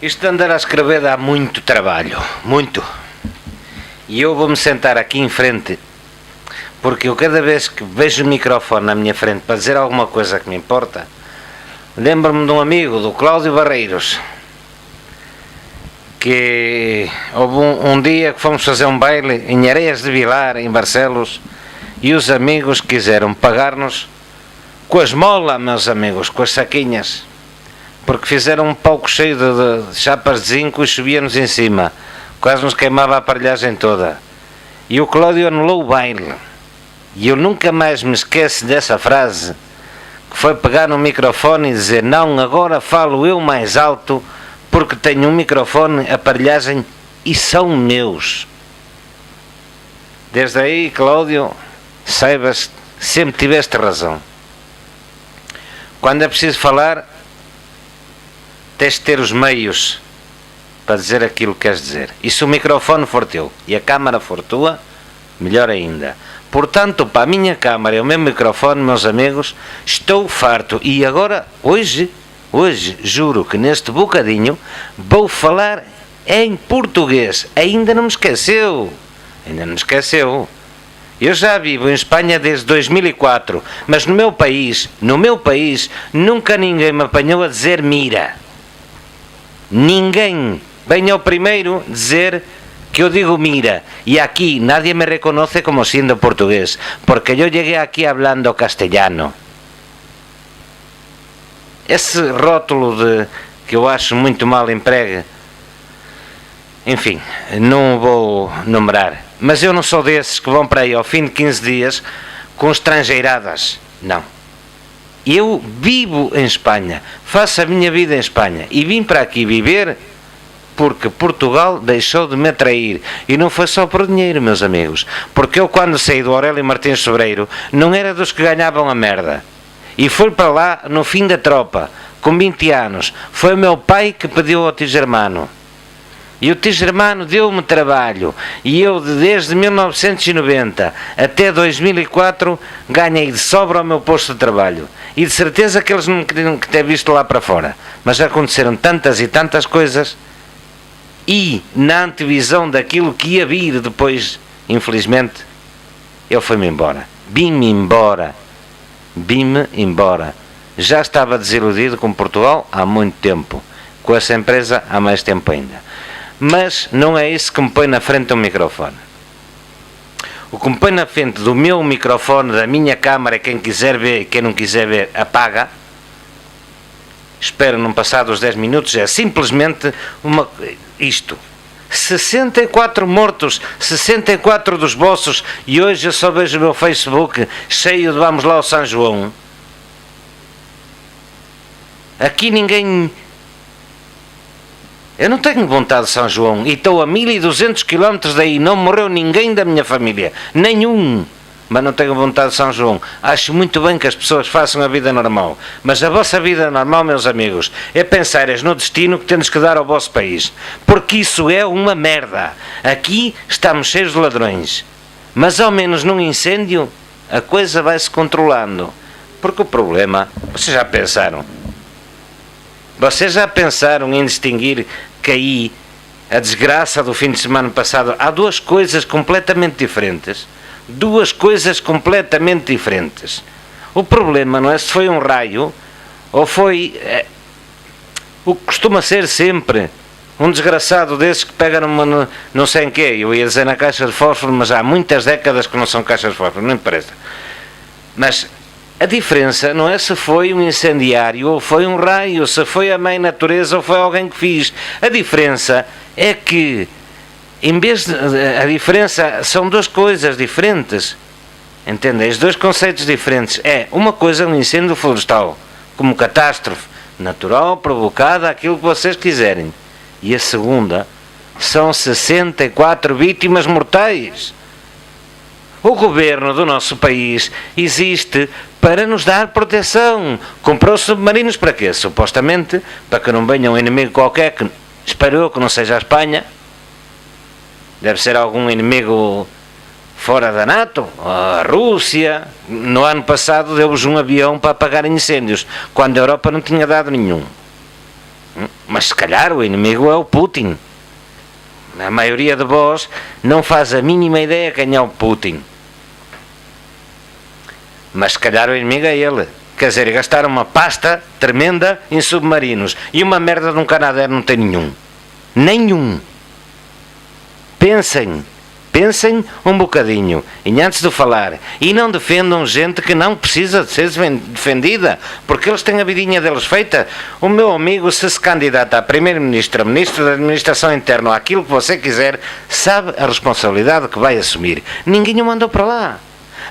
Isto de andar a escrever dá muito trabalho, muito. E eu vou-me sentar aqui em frente, porque eu cada vez que vejo o microfone na minha frente para dizer alguma coisa que me importa, lembro-me de um amigo, do Cláudio Barreiros, que houve um dia que fomos fazer um baile em Areias de Vilar, em Barcelos, e os amigos quiseram pagar-nos com a esmola, meus amigos, com as saquinhas, porque fizeram um palco cheio de chapas de zinco e chovia-nos em cima, quase nos queimava a aparelhagem toda. E o Cláudio anulou o baile, e eu nunca mais me esqueço dessa frase, que foi pegar no microfone e dizer: não, agora falo eu mais alto, porque tenho um microfone, aparelhagem, e são meus. Desde aí, Cláudio, saibas, sempre tiveste razão. Quando é preciso falar, tens de ter os meios para dizer aquilo que queres dizer. E se o microfone for teu e a câmara for tua, melhor ainda. Portanto, para a minha câmara e o meu microfone, meus amigos, estou farto. E agora, hoje, juro que neste bocadinho, vou falar em português. Ainda não me esqueceu. Eu já vivo em Espanha desde 2004, mas no meu país, nunca ninguém me apanhou a dizer mira. Ninguém. Venha o primeiro dizer que eu digo mira, y aquí nadie me reconoce como siendo portugués, porque yo llegué aquí hablando castellano. Esse rótulo que eu acho muito mal empregue, enfim, não vou numerar, mas eu não sou desses que vão para aí ao fim de 15 dias com estrangeiradas, não. Eu vivo em Espanha, faço a minha vida em Espanha e vim para aqui viver porque Portugal deixou de me atrair. E não foi só por dinheiro, meus amigos, porque eu, quando saí do Aurélio Martins Sobreiro, não era dos que ganhavam a merda, e fui para lá no fim da tropa, com 20 anos. Foi o meu pai que pediu ao tio Germano, e o tio Germano deu-me trabalho, e eu desde 1990 até 2004 ganhei de sobra ao meu posto de trabalho, e de certeza que eles não me queriam que ter visto lá para fora, mas aconteceram tantas e tantas coisas. E na antevisão daquilo que ia vir depois, infelizmente, eu fui-me embora. Vim-me embora. Já estava desiludido com Portugal há muito tempo, com essa empresa há mais tempo ainda. Mas não é isso que me põe na frente do microfone. O que me põe na frente do meu microfone, da minha câmara, quem quiser ver e quem não quiser ver, apaga. Espero não passar dos 10 minutos, é simplesmente isto: 64 mortos, 64 dos vossos, e hoje eu só vejo o meu Facebook cheio de vamos lá ao São João. Aqui ninguém... Eu não tenho vontade de São João, e estou a 1200 km daí, não morreu ninguém da minha família, nenhum. Mas não tenho vontade de São João. Acho muito bem que as pessoas façam a vida normal, mas a vossa vida normal, meus amigos, é pensares no destino que temos que dar ao vosso país, porque isso é uma merda. Aqui estamos cheios de ladrões, mas ao menos num incêndio a coisa vai-se controlando, porque o problema, vocês já pensaram em distinguir que aí a desgraça do fim de semana passado, há duas coisas completamente diferentes. O problema não é se foi um raio ou foi o que costuma ser sempre um desgraçado desses que pega numa, não sei em quê, eu ia dizer na caixa de fósforo, mas há muitas décadas que não são caixas de fósforo, não interessa. Mas a diferença não é se foi um incendiário ou foi um raio, se foi a mãe natureza ou foi alguém que fez. A diferença é que a diferença são duas coisas diferentes, entendeis? Dois conceitos diferentes. É uma coisa, um incêndio florestal, como catástrofe natural, provocada, aquilo que vocês quiserem, e a segunda são 64 vítimas mortais. O governo do nosso país existe para nos dar proteção. Comprou submarinos para quê? Supostamente para que não venha um inimigo qualquer, que espero eu que não seja a Espanha. Deve ser algum inimigo fora da NATO, a Rússia. No ano passado deu-vos um avião para apagar incêndios, quando a Europa não tinha dado nenhum. Mas se calhar o inimigo é o Putin. A maioria de vós não faz a mínima ideia quem é o Putin. Mas se calhar o inimigo é ele. Quer dizer, gastaram uma pasta tremenda em submarinos. E uma merda de um Canadair não tem nenhum. Nenhum. Pensem um bocadinho, e antes de falar, e não defendam gente que não precisa de ser defendida, porque eles têm a vidinha deles feita. O meu amigo, se candidata a primeiro-ministro, ministro da administração interna, aquilo que você quiser, sabe a responsabilidade que vai assumir. Ninguém o mandou para lá.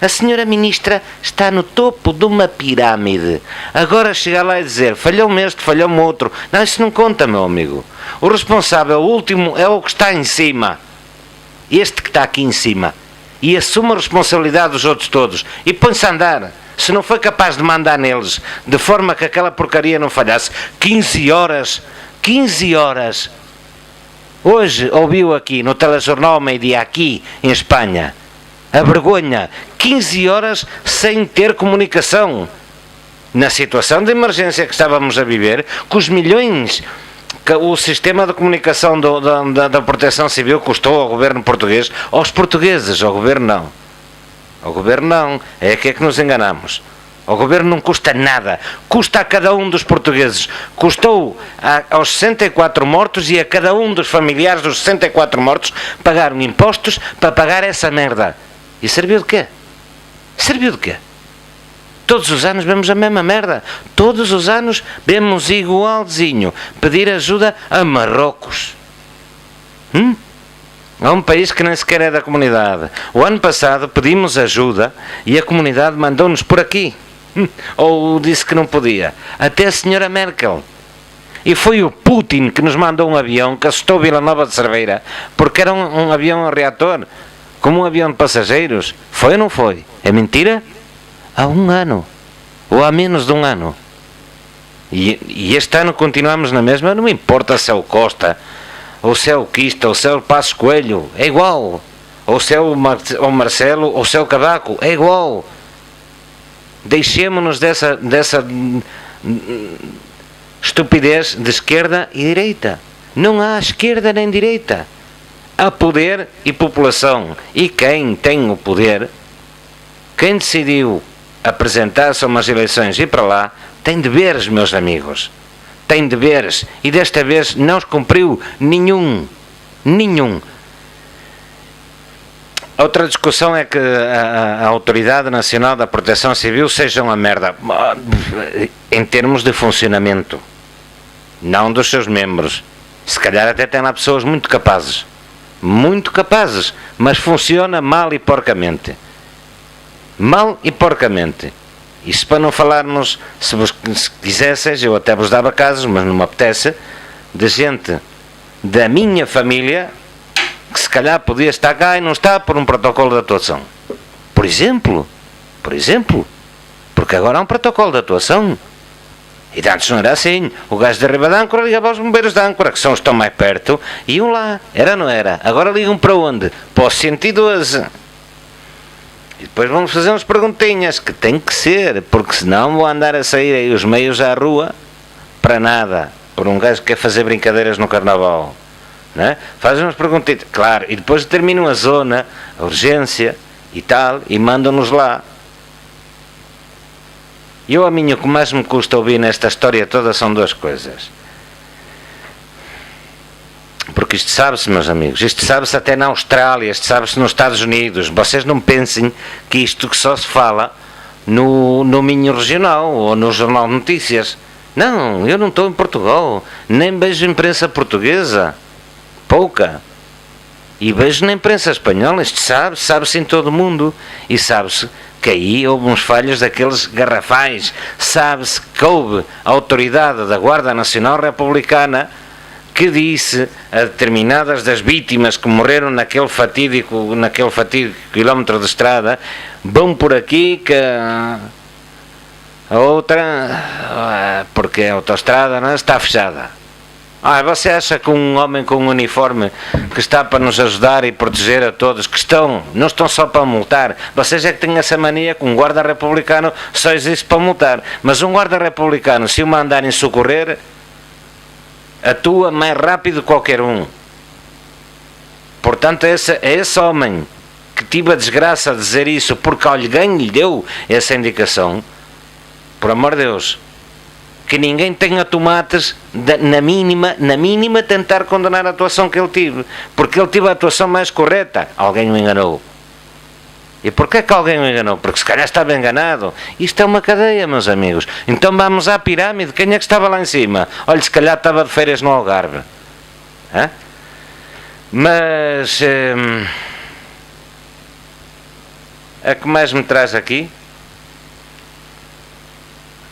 A senhora ministra está no topo de uma pirâmide. Agora chegar lá e dizer, falhou-me este, falhou-me outro, não, isso não conta, meu amigo. O responsável, o último, é o que está em cima. Este que está aqui em cima, e assume a responsabilidade dos outros todos, e põe-se a andar. Se não foi capaz de mandar neles, de forma que aquela porcaria não falhasse, 15 horas, hoje ouviu aqui no telejornal ao meio-dia, aqui em Espanha, a vergonha, 15 horas sem ter comunicação, na situação de emergência que estávamos a viver, com os milhões que o sistema de comunicação da Proteção Civil custou ao governo português, aos portugueses, ao governo não. Ao governo não, é que nos enganamos. Ao governo não custa nada, custa a cada um dos portugueses. Custou aos 64 mortos e a cada um dos familiares dos 64 mortos pagaram impostos para pagar essa merda. E serviu de quê? Serviu de quê? Todos os anos vemos a mesma merda. Todos os anos vemos igualzinho pedir ajuda a Marrocos. A um país que nem sequer é da comunidade. O ano passado pedimos ajuda e a comunidade mandou-nos por aqui. Ou disse que não podia. Até a senhora Merkel. E foi o Putin que nos mandou um avião que assustou Vila Nova de Cerveira, porque era um avião a reator, como um avião de passageiros. Foi ou não foi? É mentira? Há um ano, ou há menos de um ano, e este ano continuamos na mesma. Não me importa se é o Costa, ou se é o Quista, ou se é o Passos Coelho, é igual, ou se é o Marcelo, ou se é o Cavaco, é igual. Deixemos-nos dessa estupidez de esquerda e direita. Não há esquerda nem direita, há poder e população, e quem tem o poder, quem decidiu apresentar-se a umas eleições e ir para lá, tem deveres, meus amigos. Tem deveres. E desta vez não os cumpriu nenhum. Outra discussão é que a Autoridade Nacional da Proteção Civil seja uma merda. Em termos de funcionamento. Não dos seus membros. Se calhar até tem lá pessoas muito capazes. Mas funciona mal e porcamente. Isso para não falarmos, se quisesseis, eu até vos dava casos, mas não me apetece, de gente da minha família que se calhar podia estar cá e não está por um protocolo de atuação. Por exemplo, porque agora há um protocolo de atuação. E antes não era assim. O gajo de Riba de Âncora ligava aos bombeiros de Âncora, que são os que estão mais perto, e iam lá. Era ou não era? Agora ligam para onde? Para o 112. E depois vamos fazer umas perguntinhas, que tem que ser, porque senão vão andar a sair aí os meios à rua para nada, por um gajo que quer fazer brincadeiras no carnaval, não é? Fazem umas perguntinhas, claro, e depois determinam a zona, a urgência e tal, e mandam-nos lá. E a mim o que mais me custa ouvir nesta história toda são duas coisas. Porque isto sabe-se, meus amigos, isto sabe-se até na Austrália, isto sabe-se nos Estados Unidos. Vocês não pensem que isto que só se fala no Minho Regional ou no Jornal de Notícias. Não, eu não estou em Portugal, nem vejo imprensa portuguesa, pouca. E vejo na imprensa espanhola, isto sabe-se em todo o mundo. E sabe-se que aí houve uns falhos daqueles garrafais. Sabe-se que houve a autoridade da Guarda Nacional Republicana que disse a determinadas das vítimas que morreram naquele fatídico quilómetro de estrada, vão por aqui que a outra, porque a autoestrada não está fechada. Você acha que um homem com um uniforme que está para nos ajudar e proteger a todos, não estão só para multar? Vocês é que têm essa mania que um guarda republicano só existe para multar, mas um guarda republicano, se o mandarem socorrer, atua mais rápido que qualquer um. Portanto, é esse homem que tive a desgraça de dizer isso porque alguém lhe deu essa indicação, por amor de Deus, que ninguém tenha tomates na mínima tentar condenar a atuação que ele tive, porque ele teve a atuação mais correta. Alguém o enganou. E porquê que alguém o enganou? Porque se calhar estava enganado. Isto é uma cadeia, meus amigos. Então vamos à pirâmide. Quem é que estava lá em cima? Olha, se calhar estava de férias no Algarve. Hã? Mas a que mais me traz aqui,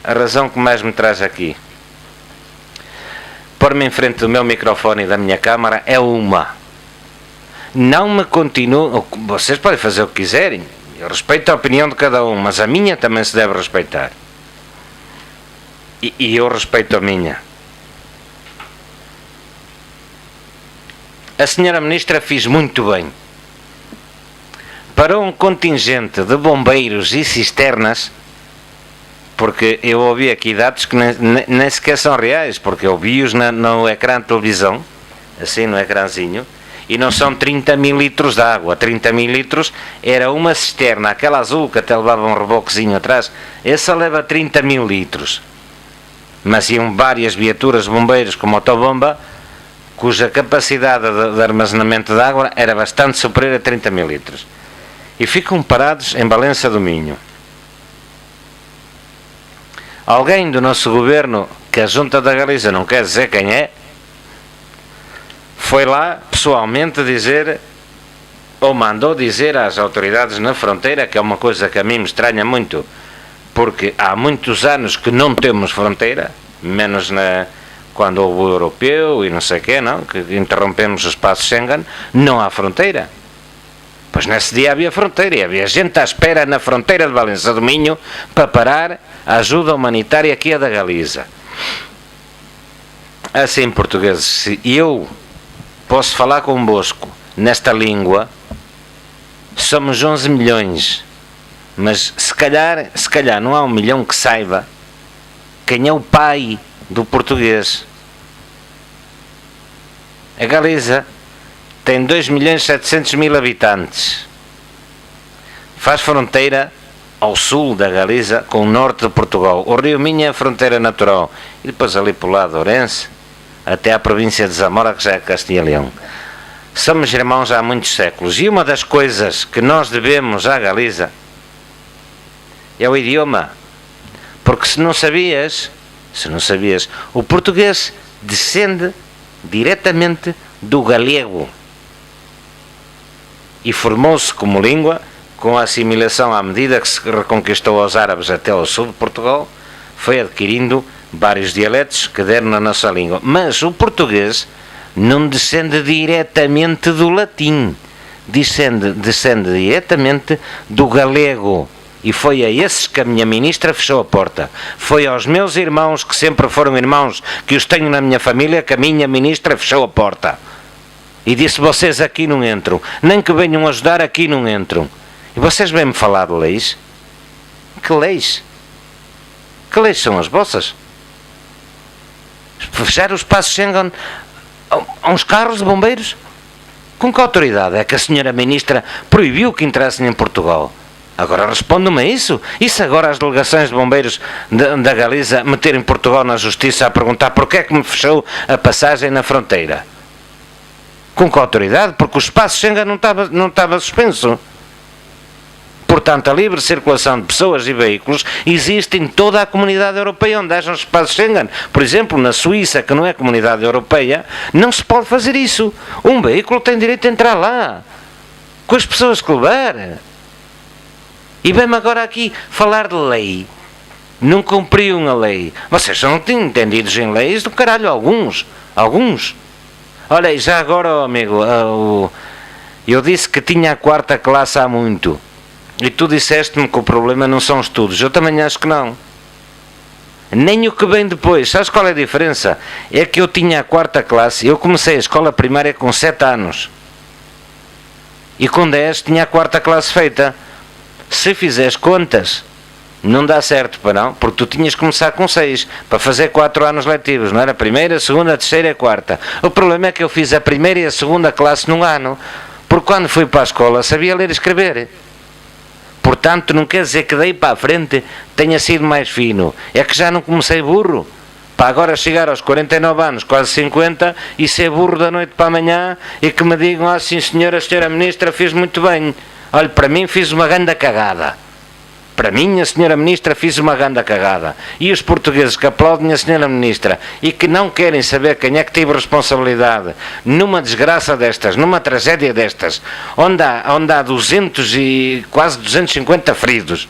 a razão que mais me traz aqui, pôr-me em frente do meu microfone e da minha câmara, é uma: não me continuo. Vocês podem fazer o que quiserem, eu respeito a opinião de cada um, mas a minha também se deve respeitar, e eu respeito a minha. A senhora ministra fez muito bem. Para um contingente de bombeiros e cisternas, porque eu ouvi aqui dados que nem sequer são reais, porque eu vi-os no ecrã de televisão, assim no ecrãzinho, e não são 30 mil litros de água. 30 mil litros era uma cisterna, aquela azul que até levava um reboquezinho atrás, essa leva 30 mil litros. Mas iam várias viaturas de bombeiros com motobomba, cuja capacidade de armazenamento de água era bastante superior a 30 mil litros. E ficam parados em Valença do Minho. Alguém do nosso governo, que a Junta da Galiza não quer dizer quem é, foi lá pessoalmente dizer, ou mandou dizer às autoridades na fronteira, que é uma coisa que a mim me estranha muito, porque há muitos anos que não temos fronteira, menos quando houve o europeu e não sei o quê, não? Que interrompemos o espaço Schengen, não há fronteira. Pois nesse dia havia fronteira e havia gente à espera na fronteira de Valença do Minho para parar a ajuda humanitária aqui a da Galiza. Assim, portugueses, se eu posso falar convosco nesta língua, somos 11 milhões, mas se calhar não há 1 milhão que saiba quem é o pai do português. A Galiza tem 2.700.000 habitantes. Faz fronteira ao sul da Galiza com o norte de Portugal. O Rio Minho é a fronteira natural. E depois ali para o lado de Ourense, até à província de Zamora, que já é Castilla e Leão. Somos irmãos há muitos séculos. E uma das coisas que nós devemos à Galiza é o idioma. Porque se não sabias, o português descende diretamente do galego. E formou-se como língua com a assimilação à medida que se reconquistou aos árabes até ao sul de Portugal, foi adquirindo vários dialetos que deram na nossa língua. Mas o português não descende diretamente do latim, descende diretamente do galego. E foi a esses que a minha ministra fechou a porta. Foi aos meus irmãos, que sempre foram irmãos, que os tenho na minha família, que a minha ministra fechou a porta. E disse: vocês aqui não entram, nem que venham ajudar, aqui não entram. E vocês vêm-me falar de leis? Que leis? Que leis são as vossas? Fechar o espaço Schengen a uns carros de bombeiros? Com que autoridade é que a senhora ministra proibiu que entrassem em Portugal? Agora respondam-me a isso. E se agora as delegações de bombeiros da Galiza meterem Portugal na justiça a perguntar porquê é que me fechou a passagem na fronteira? Com que autoridade? Porque o espaço Schengen não estava suspenso. Portanto, a livre circulação de pessoas e veículos existe em toda a comunidade europeia onde haja um espaço Schengen. Por exemplo, na Suíça, que não é comunidade europeia, não se pode fazer isso. Um veículo tem direito a entrar lá, com as pessoas que levar. E vem-me agora aqui falar de lei. Não cumpriam a lei. Vocês são entendidos em leis do caralho, alguns. Olha, já agora, amigo, eu disse que tinha a 4ª classe há muito. E tu disseste-me que o problema não são estudos. Eu também acho que não. Nem o que vem depois. Sabes qual é a diferença? É que eu tinha a 4ª classe. Eu comecei a escola primária com 7 anos. E com 10 tinha a 4ª classe feita. Se fizeres contas, Não dá certo, para não, porque tu tinhas que começar com 6, para fazer 4 anos letivos, não era? Primeira, segunda, terceira e quarta. O problema é que eu fiz a primeira e a segunda classe num ano, porque quando fui para a escola sabia ler e escrever. Portanto, não quer dizer que daí para a frente tenha sido mais fino, é que já não comecei burro. Para agora chegar aos 49 anos, quase 50, e ser burro da noite para amanhã, e que me digam, ah sim senhora, a senhora ministra fez muito bem. Olha, para mim fiz uma grande cagada. Para mim, a senhora ministra fez uma grande cagada. E os portugueses que aplaudem a senhora ministra e que não querem saber quem é que teve responsabilidade numa desgraça destas, numa tragédia destas, onde há 200 e quase 250 feridos,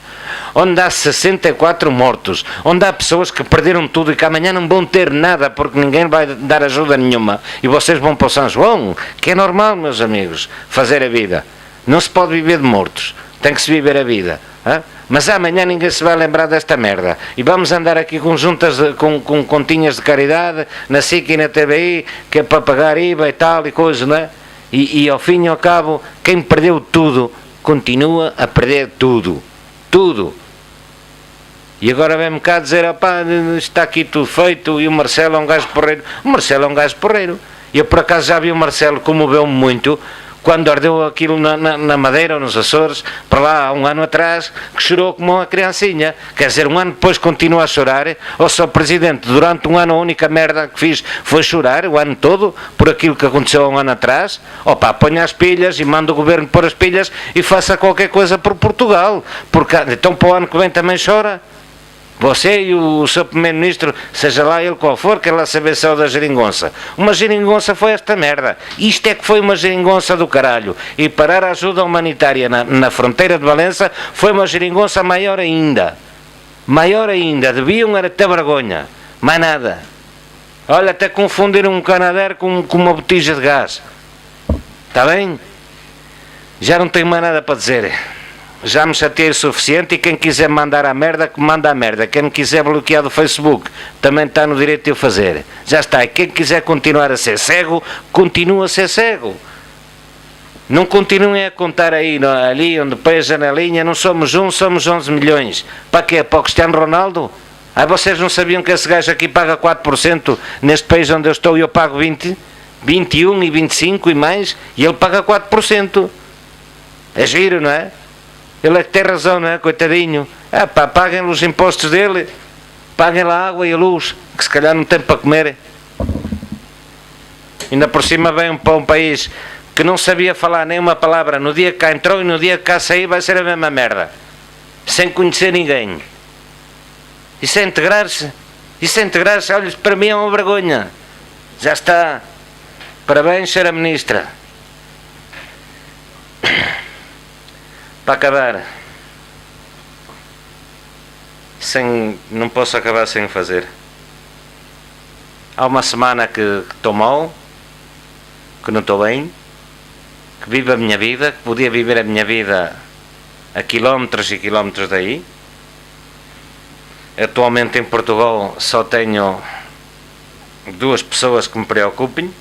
onde há 64 mortos, onde há pessoas que perderam tudo e que amanhã não vão ter nada porque ninguém vai dar ajuda nenhuma e vocês vão para o São João, que é normal, meus amigos, fazer a vida. Não se pode viver de mortos, tem que se viver a vida. Hein? Mas amanhã ninguém se vai lembrar desta merda e vamos andar aqui com juntas com continhas de caridade na SIC e na TVI, que é para pagar IVA e tal e coisa, não é? E ao fim e ao cabo, quem perdeu tudo continua a perder tudo. E agora vem-me cá dizer, opá, está aqui tudo feito e o Marcelo é um gajo porreiro. O Marcelo é um gajo porreiro. Eu por acaso já vi o Marcelo, comoveu-me muito quando ardeu aquilo na Madeira ou nos Açores, para lá há um ano atrás, que chorou como uma criancinha. Quer dizer, um ano depois continua a chorar. Ou só o Presidente, durante um ano a única merda que fiz foi chorar, o ano todo, por aquilo que aconteceu há um ano atrás. Opa, ponha as pilhas e manda o Governo pôr as pilhas e faça qualquer coisa por Portugal. Porque, então para o ano que vem também chora. Você e o seu Primeiro-Ministro, seja lá ele qual for, quer lá saber só da geringonça. Uma geringonça foi esta merda. Isto é que foi uma geringonça do caralho. E parar a ajuda humanitária na fronteira de Valença foi uma geringonça maior ainda. Maior ainda. Deviam era ter vergonha. Mais nada. Olha, até confundiram um Canadair com uma botija de gás. Está bem? Já não tenho mais nada para dizer. Já me chateei o suficiente e quem quiser mandar a merda, que manda a merda. Quem me quiser bloquear do Facebook, também está no direito de o fazer. Já está. E quem quiser continuar a ser cego, continua a ser cego. Não continuem a contar aí, ali onde põe a janelinha, não somos um, somos 11 milhões. Para quê? Para o Cristiano Ronaldo? Ah, vocês não sabiam que esse gajo aqui paga 4% neste país onde eu estou e eu pago 20, 21 e 25 e mais, e ele paga 4%. É giro, não é? Ele é que tem razão, não é? Coitadinho. Ah pá, paguem os impostos dele, paguem lá a água e a luz, que se calhar não tem para comer. Ainda por cima vem para um país que não sabia falar nem uma palavra, no dia que cá entrou e no dia que cá saiu vai ser a mesma merda. Sem conhecer ninguém. Isso é integrar-se. Isso é integrar-se, olha, para mim é uma vergonha. Já está. Parabéns, senhora Ministra. Para acabar, não posso acabar sem fazer. Há uma semana que estou mal, que não estou bem, que vivo a minha vida, que podia viver a minha vida a quilómetros e quilómetros daí. Atualmente em Portugal só tenho 2 pessoas que me preocupem,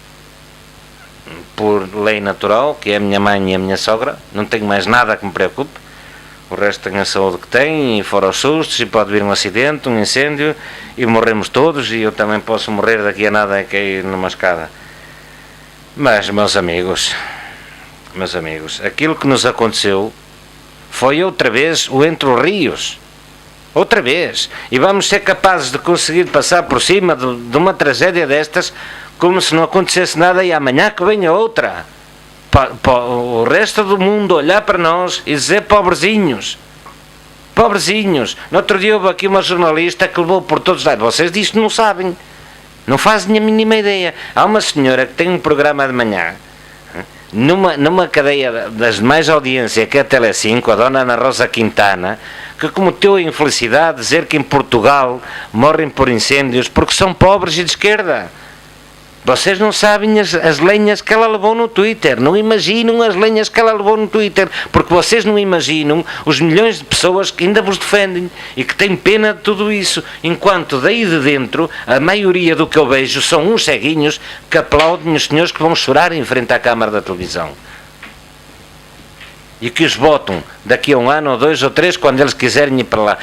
por lei natural, que é a minha mãe e a minha sogra. Não tenho mais nada que me preocupe. O resto tem a saúde que tem, e fora os sustos, e pode vir um acidente, um incêndio, e morremos todos, e eu também posso morrer daqui a nada a cair numa escada. Mas, meus amigos, aquilo que nos aconteceu foi outra vez o Entre os Rios. Outra vez. E vamos ser capazes de conseguir passar por cima de uma tragédia destas como se não acontecesse nada e amanhã que venha outra. Para o resto do mundo olhar para nós e dizer pobrezinhos. Pobrezinhos. No outro dia houve aqui uma jornalista que levou por todos lados. Vocês disto não sabem. Não fazem a mínima ideia. Há uma senhora que tem um programa de manhã numa cadeia das mais audiência, que é a Telecinco, a dona Ana Rosa Quintana, que cometeu a infelicidade de dizer que em Portugal morrem por incêndios porque são pobres e de esquerda. Vocês não sabem as lenhas que ela levou no Twitter, não imaginam as lenhas que ela levou no Twitter, porque vocês não imaginam os milhões de pessoas que ainda vos defendem e que têm pena de tudo isso, enquanto daí de dentro, a maioria do que eu vejo são uns ceguinhos que aplaudem os senhores que vão chorar em frente à câmara da televisão. E que os votam daqui a 1 ano, ou 2 ou 3, quando eles quiserem ir para lá.